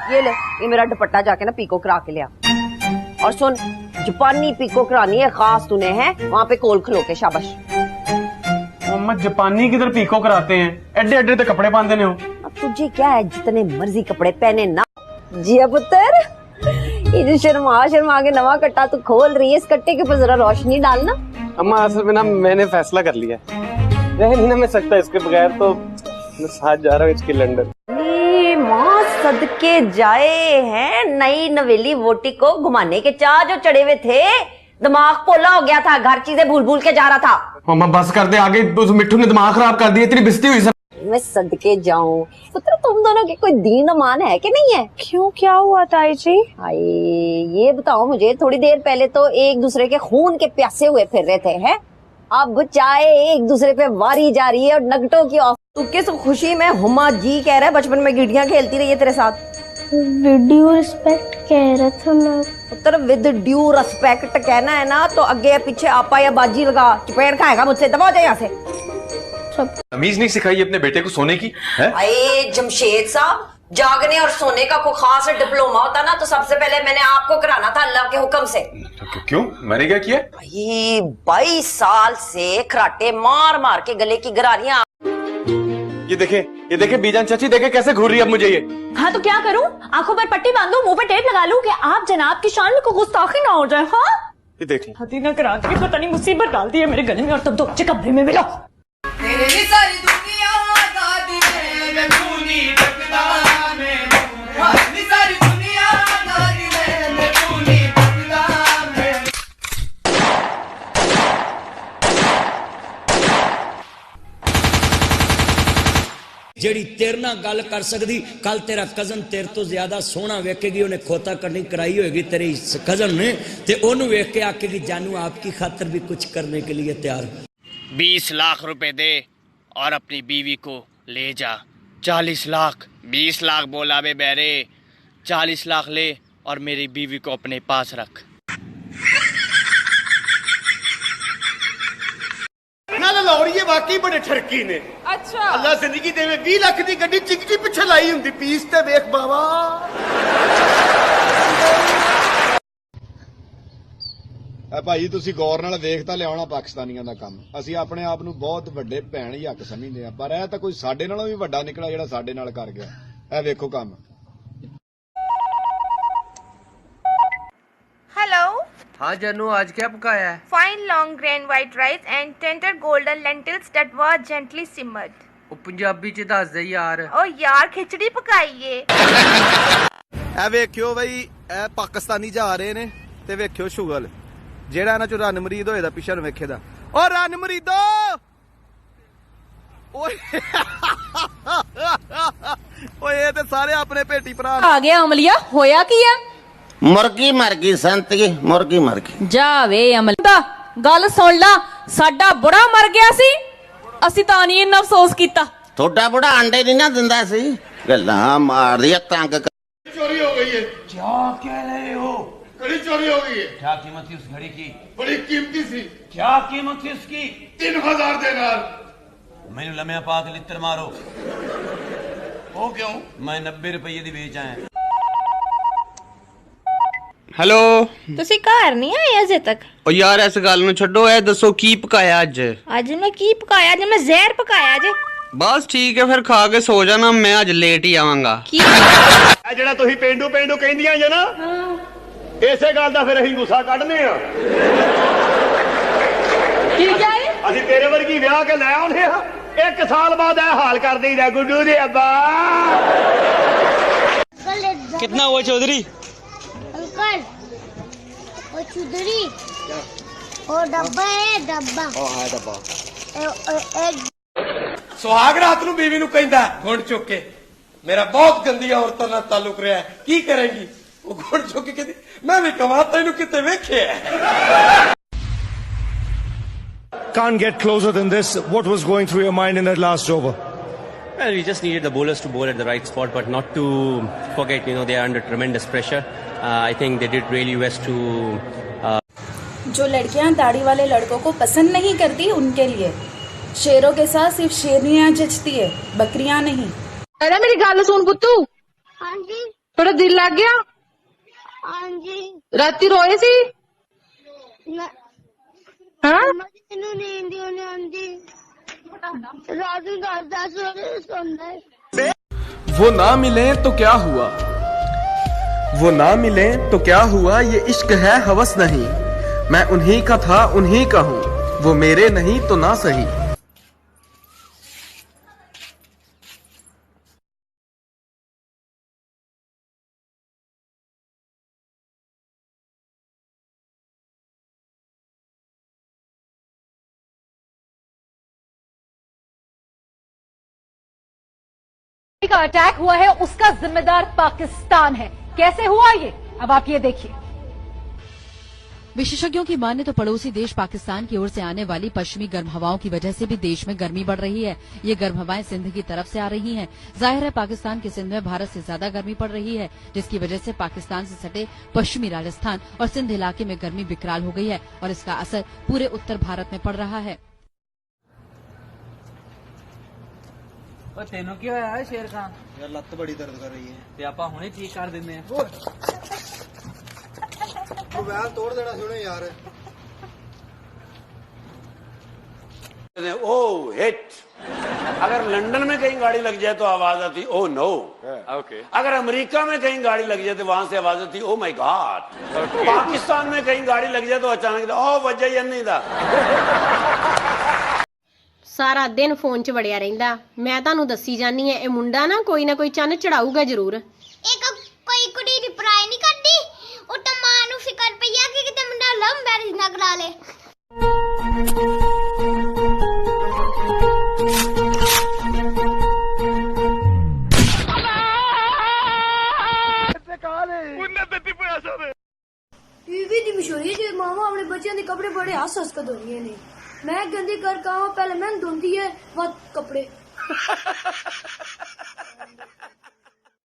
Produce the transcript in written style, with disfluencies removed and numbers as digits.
ये ले, ये मेरा दुपट्टा जाके ना पीको करा के लिया। और सुन, जापानी पीको करानी है खास तूने, है वहाँ पे कोल खलो के। शाबाश। मम्मा जापानी किधर पीको कराते हैं, एडे एडे तो कपड़े बांधे ने हो। अब तुझे क्या है, जितने मर्जी कपड़े पहने ना। जी पुत्र, ये जो शर्मा के नवा कट्टा तू खोल रही है, इस कट्टे के ऊपर जरा रोशनी डालना। अम्मा असल में ना मैंने फैसला कर लिया, रह नहीं ना मैं सकता इसके बगैर, तो मैं साथ जा रहा हूँ इसकी लंदन। माँ सदके जाए हैं, नई नवेली वोटी को घुमाने के चाह जो चढ़े हुए थे, दिमाग पोला हो गया था, घर चीजें भूल भूल के जा रहा था। मम्मा बस कर दे, आगे उस मिट्टू ने दिमाग खराब कर दिया, इतनी बेइज्जती हुई सब। मैं सदके जाऊं पुत्र, तुम दोनों के कोई दीन ईमान है कि नहीं है? क्यों, क्या हुआ ताई जी? हाय, ये बताओ मुझे, थोड़ी देर पहले तो एक दूसरे के खून के प्यासे हुए फिर रहे थे, हैं? अब चाहे एक दूसरे पे वारी जा रही है और नगटों की ऑफ। तू किस खुशी में हुमा जी कह रहा है बचपन में गिड्डियां खेलती रही है तेरे साथ? वीडियो रिस्पेक्ट कह रहा था मैं। पुत्र विद ड्यू रिस्पेक्ट कहना है ना तो आगे पीछे आपा या बाजी लगा चपेड़ खाएगा मुझसे। दबा हो जाए यहाँ से। तमीज नहीं सिखाई अपने बेटे को सोने की है? अरे जमशेद साहब, जागने और सोने का कोई खास डिप्लोमा होता ना तो सबसे पहले मैंने आपको कराना था अल्लाह के हुक्म से। क्यों, मैंने क्या किया? भाई 22 साल से खराटे मार मार के गले की गरारियां। ये देखे बीजान चाची, देखे कैसे घूर रही है अब मुझे ये। हाँ तो क्या करूं? आंखों पर पट्टी बांधूं, मुंह पे टेप लगा लूं कि आप जनाब की शान में कोई गुस्ताखी ना हो जाए। हाँ ये देख ली। हदी ना करा के पता नहीं मुसीबत डाल दी है मेरे गले में, और तब तो बच्चे कमरे में मिलो। सारी दुनिया दादी में खूनी टकदा में, सारी दुनिया दादी में खूनी टकदा में। ਜਿਹੜੀ ਤੇਰੇ ਨਾਲ ਗੱਲ ਕਰ ਸਕਦੀ, ਕੱਲ ਤੇਰਾ ਕਜ਼ਨ ਤੇਰੇ ਤੋਂ ਜ਼ਿਆਦਾ ਸੋਹਣਾ ਵੇਖੇਗੀ, ਉਹਨੇ ਖੋਤਾ ਕਰਨੀ ਕਰਾਈ ਹੋਏਗੀ तेरी कजन ने, ਤੇ ਉਹਨੂੰ ਵੇਖ ਕੇ ਆਖੇਗੀ जानू आपकी खातर भी कुछ करने के लिए तैयार। 20 लाख रुपए दे और अपनी बीवी को ले जा। 40 लाख 20 लाख बोला बे बैरे, 40 लाख ले और मेरी बीवी को अपने पास रख। लौड़िए वाकई बड़े ठरकी ने। अच्छा अल्लाह जिंदगी देवे 20 लाख दी गड्डी चिकची पिछे लाई हुंदी, पीस ते वेख बाबा। ਭਾਈ ਤੁਸੀਂ ਗੌਰ ਨਾਲ ਵੇਖ ਤਾਂ ਲਿਆਉਣਾ ਪਾਕਿਸਤਾਨੀਆਂ ਦਾ ਕੰਮ। ਅਸੀਂ ਆਪਣੇ ਆਪ ਨੂੰ ਬਹੁਤ ਵੱਡੇ ਭੈਣ ਹੀ ਹੱਕ ਸਮਝਦੇ ਆ, ਪਰ ਇਹ ਤਾਂ ਕੋਈ ਸਾਡੇ ਨਾਲੋਂ ਵੀ ਵੱਡਾ ਨਿਕਲਿਆ ਜਿਹੜਾ ਸਾਡੇ ਨਾਲ ਕਰ ਗਿਆ। ਇਹ ਵੇਖੋ ਕੰਮ। हेलो। हाँ जानू, आज क्या पकाया है? Fine long grain white rice and tender golden lentils that were gently simmered. ओ पंजाबी च दस दे यार। ओ यार खिचड़ी पकाई है। ਇਹ ਵੇਖਿਓ ਬਈ, ਇਹ ਪਾਕਿਸਤਾਨੀ ਜਾ ਰਹੇ ਨੇ ਤੇ ਵੇਖਿਓ ਸ਼ੁਗਲ ਜਿਹੜਾ ਇਹਨਾਂ ਚੋਂ ਰਨ ਮਰੀਦ ਹੋਏ ਦਾ ਪਿੱਛੇ ਨੂੰ ਵੇਖੇ ਦਾ। ਓ ਰਨ ਮਰੀਦੋ ਓਏ ਓਏ ਇਹ ਤੇ ਸਾਰੇ ਆਪਣੇ ਭੇਟੀ ਭਰਾ आ गया अमलिया, होया की है? मुर्गी मर गई संतगी, मुर्गी मर गई। जावे अमलिया गल सुन ला, साडा बुढ़ा मर गया सी, ਅਸੀਂ ਤਾਂ ਨਹੀਂ ਇੰਨਾ ਅਫਸੋਸ ਕੀਤਾ। थोड़ा बुढ़ा अंडे नहीं ना दिंदा सी, गल्लां मार दिया तंग। चोरी हो गई है। क्या कह रहे हो? घड़ी चोरी हो गई है। क्या कीमत थी उस घड़ी की? बड़ी कीमती सी। क्या कीमत थी उसकी? 3000 दिनार। मैनू लम्या पा के लित्र मारो। वो क्यों? मैं 90 रुपये दी बेच आया। हेलो, ਤੁਸੀਂ ਘਰ ਨਹੀਂ ਆਏ ਅਜੇ ਤੱਕ? ओ यार इस गल नु छड्डो, ए दसो की पकाया अज? ਅੱਜ ਮੈਂ ਕੀ ਪਕਾਇਆ? ਅੱਜ ਮੈਂ ਜ਼ਹਿਰ ਪਕਾਇਆ ਜੇ। बस ठीक है, फिर खा के सो जाना, मैं अज लेट ही आवांगा। ਕੀ ਇਹ ਜਿਹੜਾ ਤੁਸੀਂ ਪਿੰਡੂ ਕਹਿੰਦੀਆਂ ਜੇ ਨਾ, ਇਸੇ ਗੱਲ ਦਾ ਫਿਰ ਅਸੀਂ ਗੁੱਸਾ ਕੱਢਨੇ ਆ। ਕੀ ਕਿਹਾ ਹੈ? ਅਸੀਂ ਤੇਰੇ ਵਰਗੀ ਵਿਆਹ ਕੇ ਲੈ ਆਉਂਦੇ ਆ, 1 ਸਾਲ ਬਾਅਦ ਇਹ ਹਾਲ ਕਰ ਦੇਈਦਾ ਗੁੱਡੂ ਦੇ ਅੱਬਾ। कितना हुआ चौधरी? अंकल वो चुदरी वो डब्बा है, डब्बा। ਸੁਹਾਗ ਰਾਤ ਨੂੰ ਬੀਵੀ ਨੂੰ ਕਹਿੰਦਾ ਗੁਣ ਚੁੱਕ ਕੇ, ਮੇਰਾ ਬਹੁਤ ਗੰਦੀਆਂ ਔਰਤਾਂ ਨਾਲ ਤਾਲੁਕ ਰਿਹਾ, ਕੀ ਕਰੇਂਗੀ? ਉਹ ਗੁਣ ਚੁੱਕ ਕੇ ਕਹਿੰਦੀ, ਮੈਂ ਵੀ ਕਮਾ ਤੈਨੂੰ ਕਿਤੇ ਵੇਖਿਆ। Can't get closer than this. What was going through your mind in that last over? Well, we just needed the bowlers to bowl at the right spot, but not to forget, they are under tremendous pressure. I think they did really best to जो लड़कियां दाढ़ी वाले लड़कों को पसंद नहीं करती उनके लिए शेरों के साथ सिर्फ शेरनियां जचती है, बकरियां नहीं। अरे मेरी गल सुन पुत्तू। हाँ जी। थोड़ा दिल लग गया? हाँ जी। राती रोए सी? हाँ? मैनू नींद ही नहीं आती। रात को 10 बजे सोना है। वो ना मिले तो क्या हुआ, वो ना मिले तो क्या हुआ, ये इश्क है हवस नहीं, मैं उन्हीं का था उन्हीं का हूँ, वो मेरे नहीं तो ना सही। का अटैक हुआ है उसका जिम्मेदार पाकिस्तान है। कैसे हुआ ये, अब आप ये देखिए। विशेषज्ञों की माने तो पड़ोसी देश पाकिस्तान की ओर से आने वाली पश्चिमी गर्म हवाओं की वजह से भी देश में गर्मी बढ़ रही है। ये गर्म हवाएं सिंध की तरफ से आ रही हैं। जाहिर है पाकिस्तान के सिंध में भारत से ज्यादा गर्मी पड़ रही है, जिसकी वजह से पाकिस्तान से सटे पश्चिमी राजस्थान और सिंध इलाके में गर्मी विकराल हो गई है और इसका असर पूरे उत्तर भारत में पड़ रहा है। तेनों की होया है शेर खान? यार लत्त बड़ी दर्द कर रही है ते आपां हुणे ठीक कर दिंदे हैं। मोबाइल तोड़ देना सुनो यार। ओ हिट, अगर लंदन में कहीं गाड़ी लग जाए तो आवाज आती ओ नो। ओके। अगर अमेरिका में कहीं गाड़ी लग जाए तो वहां से आवाज आती ओ माय गॉड। पाकिस्तान में कहीं गाड़ी लग जाए तो अचानक ओ वजह ही नहीं था। सारा दिन फोन च वड़िया रहिंदा। मैं तुहानू दसी जानी है, ये मुंडा ना कोई चन्न चढ़ाऊगा जरूर। एक कोई कुड़ी रिप्लाई नहीं करती, उल्टा मां नू फिकर पई आ कि किते मुंडा लव मैरिज ना करा ले। टीवी दी मशहूरी जे मामा अपने बच्चों के कपड़े बड़े हस हस कर धोनी ने। मैं गंदी कर पहले मैं धोती है वो कपड़े।